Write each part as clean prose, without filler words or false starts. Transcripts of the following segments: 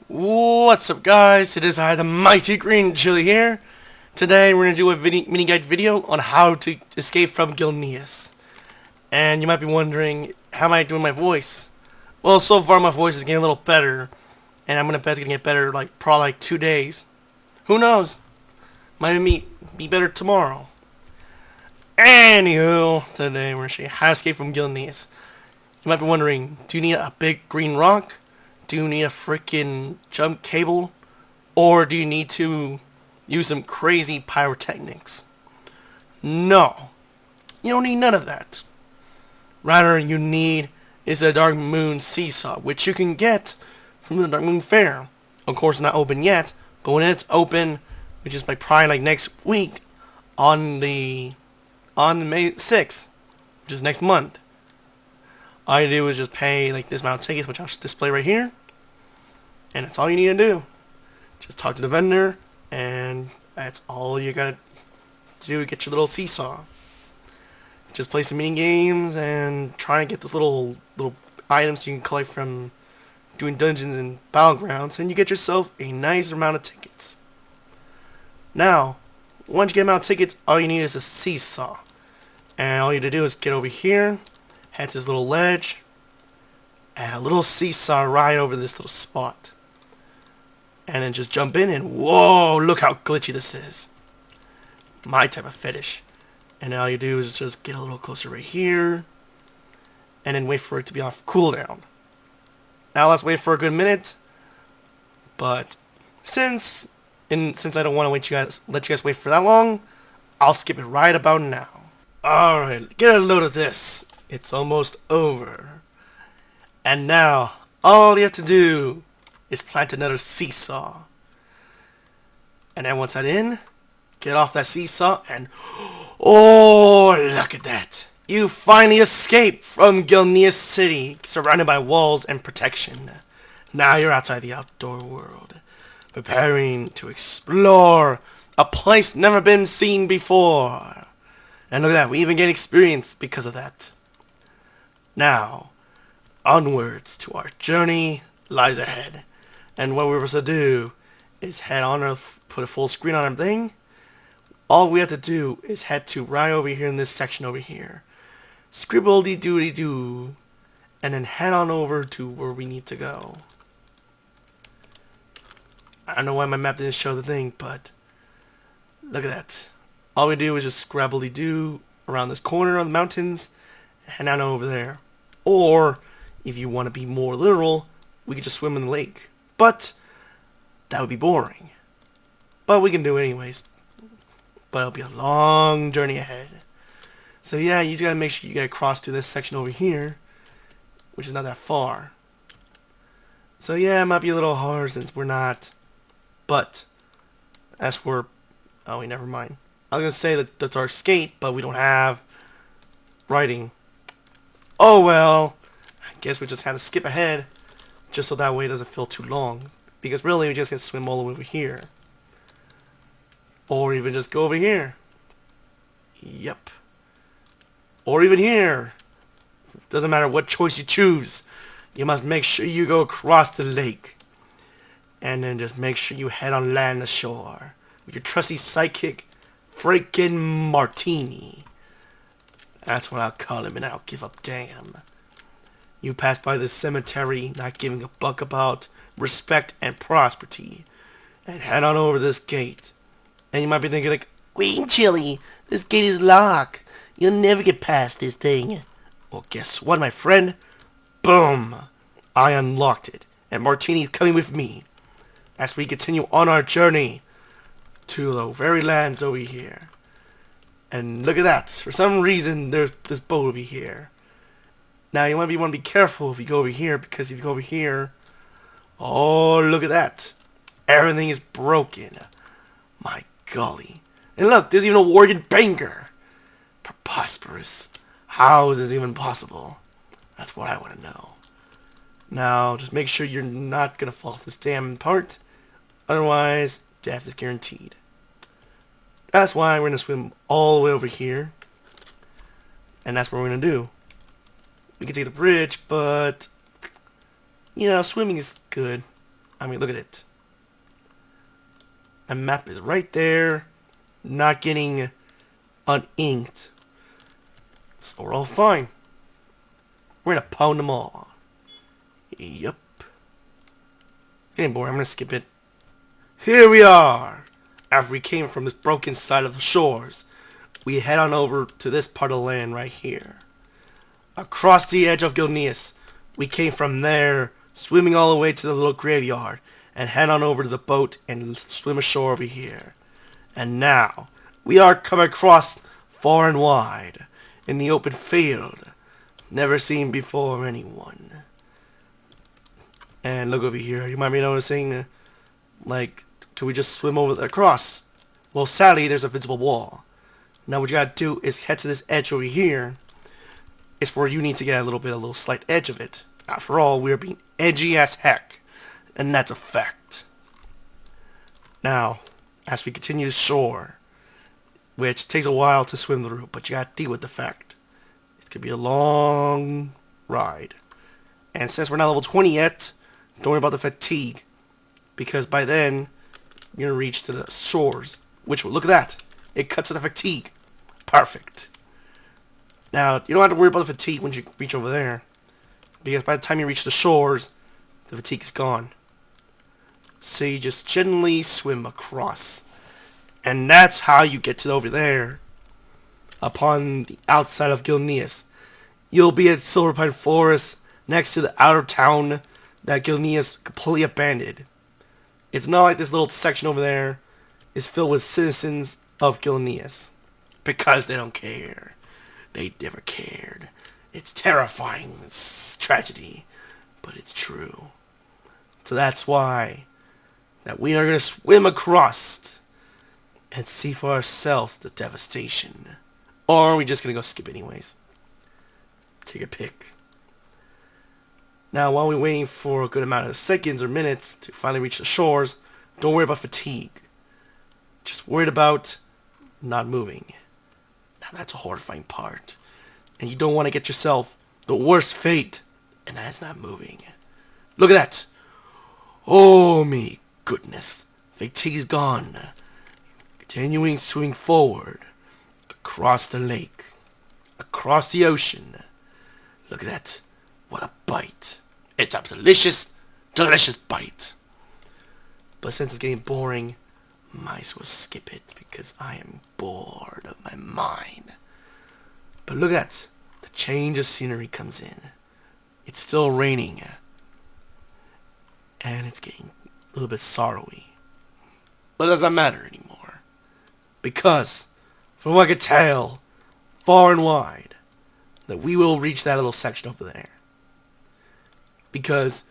What's up, guys? It is I, the mighty green chili here. Today we're going to do a mini guide video on how to escape from Gilneas. And you might be wondering, how am I doing my voice? Well, so far my voice is getting a little better, and I'm going to bet it's going to get better probably like 2 days. Who knows? Might be better tomorrow. Anywho, today we're going to show you how to escape from Gilneas. You might be wondering, do you need a big green rock? Do you need a freaking jump cable? Or do you need to use some crazy pyrotechnics? No. You don't need none of that. Rather, you need is a Dark Moon seesaw, which you can get from the Dark Moon Fair. Of course, not open yet, but when it's open, which is probably next week, on May 6th, which is next month, all you do is just pay this amount of tickets, which I'll display right here, and that's all you need to do. Just talk to the vendor, and that's all you gotta do to get your little seesaw. Just play some mini games and try and get those little items you can collect from doing dungeons and battlegrounds, and you get yourself a nice amount of tickets. Now, once you get an amount of tickets, all you need is a seesaw, and all you have to do is get over here, head to this little ledge, and a little seesaw right over this little spot. And then just jump in and whoa, look how glitchy this is. My type of fetish. And all you do is just get a little closer right here, and then wait for it to be off cooldown. Now let's wait for a good minute. But since I don't want to let you guys wait for that long, I'll skip it right about now. Alright, get a load of this. It's almost over. And now, all you have to do is plant another seesaw. And then once that's in, get off that seesaw and... oh, look at that. You finally escaped from Gilneas City, surrounded by walls and protection. Now you're outside the outdoor world, preparing to explore a place never been seen before. And look at that, we even get experience because of that. Now, onwards to our journey lies ahead. And what we're supposed to do is head on put a full screen on our thing. All we have to do is head to right over here in this section over here. Scribbledy-doody-doo. And then head on over to where we need to go. I don't know why my map didn't show the thing, but look at that. All we do is just scrabbly-doo around this corner on the mountains and head on over there. Or, if you want to be more literal, we could just swim in the lake. But that would be boring. But we can do it anyways. But it'll be a long journey ahead. So yeah, you just gotta make sure you get across to this section over here, which is not that far. So yeah, it might be a little hard since we're not. But as for... oh wait, never mind. I was gonna say that that's our skate, but we don't have writing. Oh well, I guess we just have to skip ahead, just so that way it doesn't feel too long. Because really, we just have to swim all the way over here. Or even just go over here. Yep. Or even here. Doesn't matter what choice you choose. You must make sure you go across the lake. And then just make sure you head on land ashore. With your trusty sidekick, freaking Martini. That's what I'll call him, and I don't give a damn. You pass by this cemetery, not giving a buck about respect and prosperity, and head on over this gate. And you might be thinking Green Chili, this gate is locked. You'll never get past this thing. Well, guess what, my friend? Boom! I unlocked it, and Martini's coming with me as we continue on our journey to the very lands over here. And look at that. For some reason, there's this boat over here. Now, you want to be careful if you go over here, because if you go over here... oh, look at that. Everything is broken. My golly. And look, there's even a warrior banker. Preposterous. How is this even possible? That's what I want to know. Now, just make sure you're not going to fall off this damn part. Otherwise, death is guaranteed. That's why we're going to swim all the way over here. And that's what we're going to do. We can take the bridge, but... you know, swimming is good. I mean, look at it. A map is right there. Not getting uninked. So we're all fine. We're going to pound them all. Yup. Getting bored. I'm going to skip it. Here we are. After we came from this broken side of the shores, we head on over to this part of the land right here. Across the edge of Gilneas, we came from there, swimming all the way to the little graveyard, and head on over to the boat and swim ashore over here. And now, we are coming across far and wide, in the open field, never seen before anyone. And look over here, you might be noticing, like, can we just swim over across? Well, sadly, there's a visible wall. Now what you gotta do is head to this edge over here. It's where you need to get a little slight edge of it. After all, we're being edgy as heck. And that's a fact. Now, as we continue shore, which takes a while to swim through, but you gotta deal with the fact. It's gonna be a long ride. And since we're not level 20 yet, don't worry about the fatigue. Because by then, you're gonna reach to the shores. Which, look at that. It cuts to the fatigue. Perfect. Now, you don't have to worry about the fatigue once you reach over there. Because by the time you reach the shores, the fatigue is gone. So you just gently swim across. And that's how you get to over there. Upon the outside of Gilneas. You'll be at Silverpine Forest, next to the outer town that Gilneas completely abandoned. It's not like this little section over there is filled with citizens of Gilneas. Because they don't care. They never cared. It's terrifying. It's tragedy. But it's true. So that's why that we are going to swim across and see for ourselves the devastation. Or are we just going to go skip anyways? Take a pick. Now, while we're waiting for a good amount of seconds or minutes to finally reach the shores, don't worry about fatigue. Just worried about not moving. Now, that's a horrifying part. And you don't want to get yourself the worst fate, and that's not moving. Look at that. Oh, me goodness. Fatigue's gone. Continuing swimming forward. Across the lake. Across the ocean. Look at that. What a bite. It's a delicious, delicious bite. But since it's getting boring, might as well skip it because I am bored of my mind. But look at that. The change of scenery comes in. It's still raining. And it's getting a little bit sorrowy. But it doesn't matter anymore. Because, from what I could tell, far and wide, that we will reach that little section over there. Because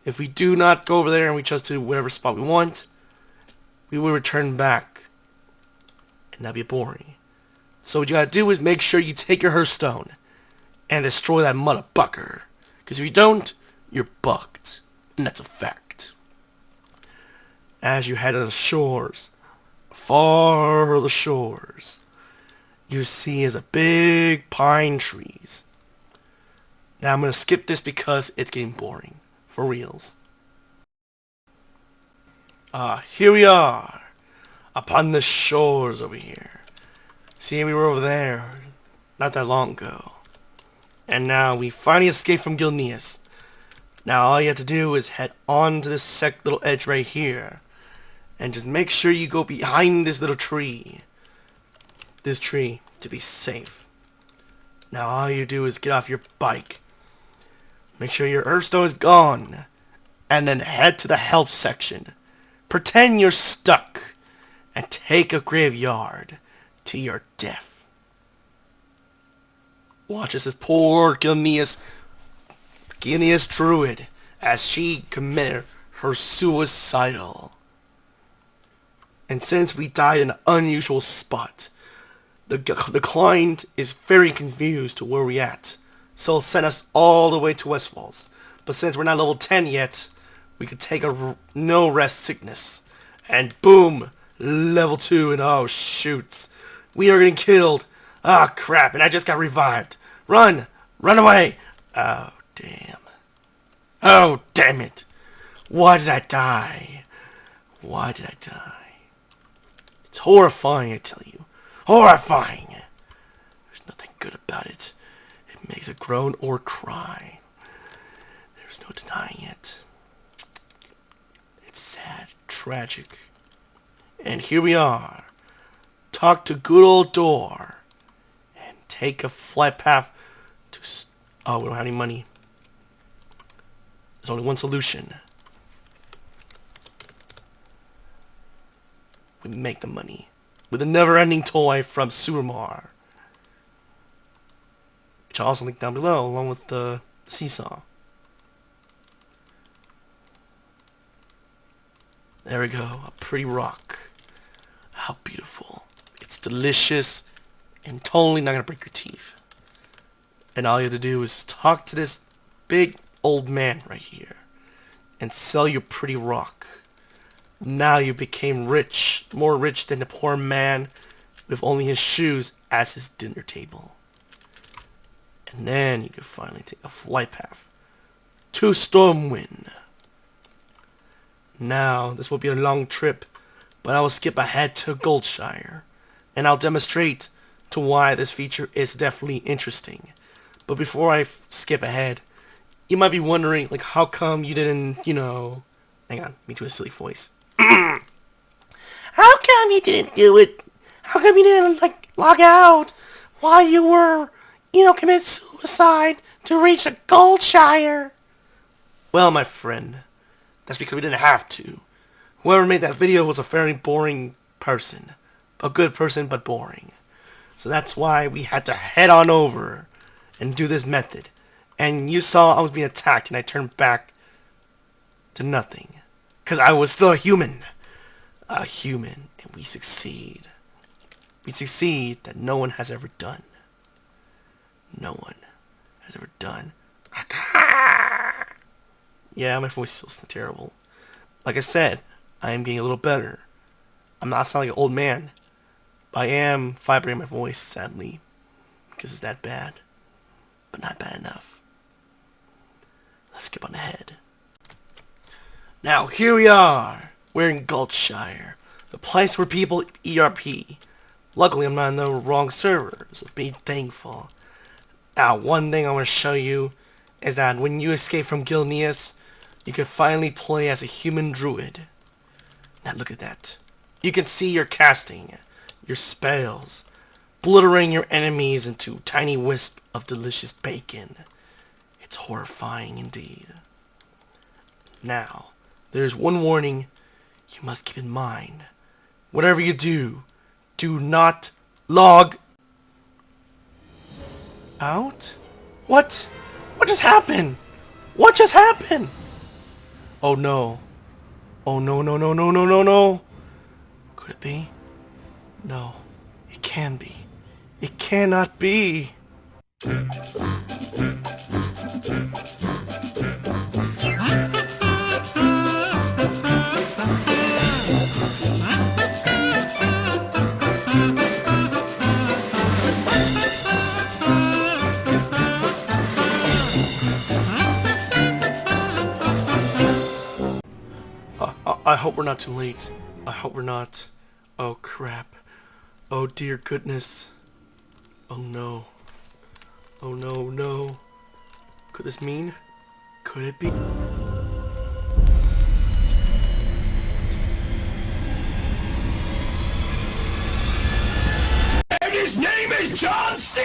if we do not go over there and we choose to whatever spot we want, we will return back. And that'd be boring. So what you gotta do is make sure you take your Hearthstone and destroy that motherfucker. Because if you don't, you're bugged. And that's a fact. As you head to the shores, far the shores, you see is a big pine trees. Now I'm going to skip this because it's getting boring. For reals. Here we are. Upon the shores over here. See, we were over there not that long ago. And now we finally escaped from Gilneas. Now all you have to do is head on to this little edge right here. And just make sure you go behind this little tree. This tree to be safe. Now all you do is get off your bike. Make sure your Hearthstone is gone. And then head to the help section. Pretend you're stuck. And take a graveyard to your death. Watch as this poor Gilneas druid as she committed her suicidal. And since we died in an unusual spot, the client is very confused to where we at. So send us all the way to Westfalls. But since we're not level 10 yet, we could take a no rest sickness. And boom, Level 2, and oh shoot. We are getting killed. Ah, crap, and I just got revived. Run! Run away! Oh, damn. Oh, damn it. Why did I die? Why did I die? It's horrifying, I tell you. Horrifying! There's nothing good about it. It makes a groan or cry. There's no denying it. It's sad, tragic. And here we are. Talk to good old Door. And take a flight path to... Oh, we don't have any money. There's only one solution. We make the money with a never-ending toy from Suramar, which I'll also link down below along with the seesaw. There we go, a pretty rock. How beautiful. It's delicious and totally not gonna break your teeth. And all you have to do is talk to this big old man right here and sell your pretty rock. Now you became rich, more rich than the poor man with only his shoes as his dinner table. And then you can finally take a flight path to Stormwind. Now, this will be a long trip, but I will skip ahead to Goldshire, and I'll demonstrate to why this feature is definitely interesting. But before I skip ahead, you might be wondering, like, how come you didn't, you know... Hang on, me do a silly voice. How come you didn't do it? How come you didn't, like, log out while you were, you know, commit suicide to reach the Goldshire? Well, my friend, that's because we didn't have to. Whoever made that video was a very boring person. A good person, but boring. So that's why we had to head on over and do this method. And you saw I was being attacked and I turned back to nothing. Because I was still a human. A human. And we succeed. We succeed that no one has ever done. No one has ever done. Yeah, my voice is still terrible. Like I said, I am getting a little better. I'm not sounding like an old man. But I am vibrating my voice, sadly. Because it's that bad. But not bad enough. Let's skip on ahead. Now, here we are. We're in Goldshire. The place where people ERP. Luckily, I'm not in the wrong server, so be thankful. Now, one thing I want to show you is that when you escape from Gilneas, you can finally play as a human druid. Now, look at that. You can see your casting, your spells, obliterating your enemies into tiny wisps of delicious bacon. It's horrifying indeed. Now, there's one warning you must keep in mind. Whatever you do not log out? What? What just happened? What just happened? Oh no. Oh no, no, no, no, no, no, no. Could it be? No. It can be. It cannot be. I hope we're not too late. I hope we're not. Oh crap. Oh dear goodness. Oh no. Oh no, no. Could this mean? Could it be? And his name is John C.